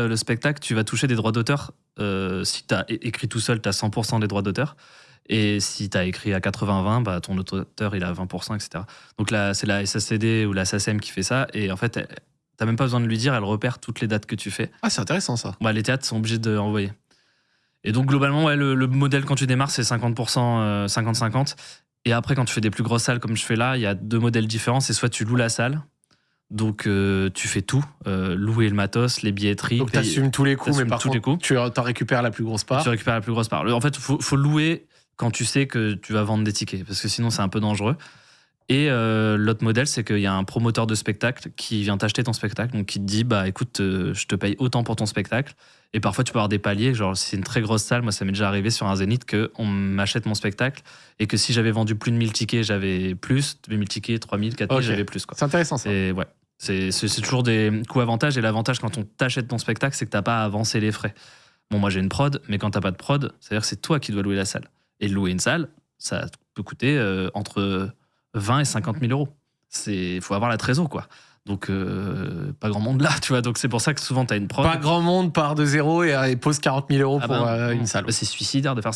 Le spectacle, tu vas toucher des droits d'auteur. Si tu as écrit tout seul, tu as 100% des droits d'auteur. Et si tu as écrit à 80-20, bah, ton auteur, il a 20%, etc. Donc là, c'est la SACD ou la SACEM qui fait ça. Et en fait, t'as même pas besoin de lui dire, elle repère toutes les dates que tu fais. Ah, c'est intéressant ça. Bah, les théâtres sont obligés de envoyer. Et donc, globalement, ouais, le modèle quand tu démarres, c'est 50%, 50-50. Et après, quand tu fais des plus grosses salles comme je fais là, il y a deux modèles différents. C'est soit tu loues la salle, donc tu fais tout, louer le matos, les billetteries. Donc, tu assumes tous les coûts, mais par tous les contre, coups. tu en récupères la plus grosse part. Tu récupères la plus grosse part. En fait, faut louer quand tu sais que tu vas vendre des tickets, parce que sinon, c'est un peu dangereux. Et l'autre modèle, c'est qu'il y a un promoteur de spectacle qui vient t'acheter ton spectacle, donc qui te dit, bah écoute, je te paye autant pour ton spectacle. Et parfois, tu peux avoir des paliers, genre si c'est une très grosse salle, moi ça m'est déjà arrivé sur un Zénith qu'on m'achète mon spectacle et que si j'avais vendu plus de 1000 tickets, j'avais plus, 2000 tickets, 3000, 4000, j'avais plus. Quoi. C'est intéressant ça. Et ouais, c'est toujours des coûts avantages. Et l'avantage quand on t'achète ton spectacle, c'est que t'as pas à avancer les frais. Bon, moi j'ai une prod, mais quand t'as pas de prod, c'est-à-dire que c'est toi qui dois louer la salle. Et louer une salle, ça peut coûter entre 20 et 50 000 euros. Il faut avoir la trésor, quoi. Donc, pas grand monde là, tu vois. Donc, c'est pour ça que souvent, tu as une prod. Pas grand monde part de zéro et pose 40 000 euros pour une salle. C'est suicidaire de faire ça.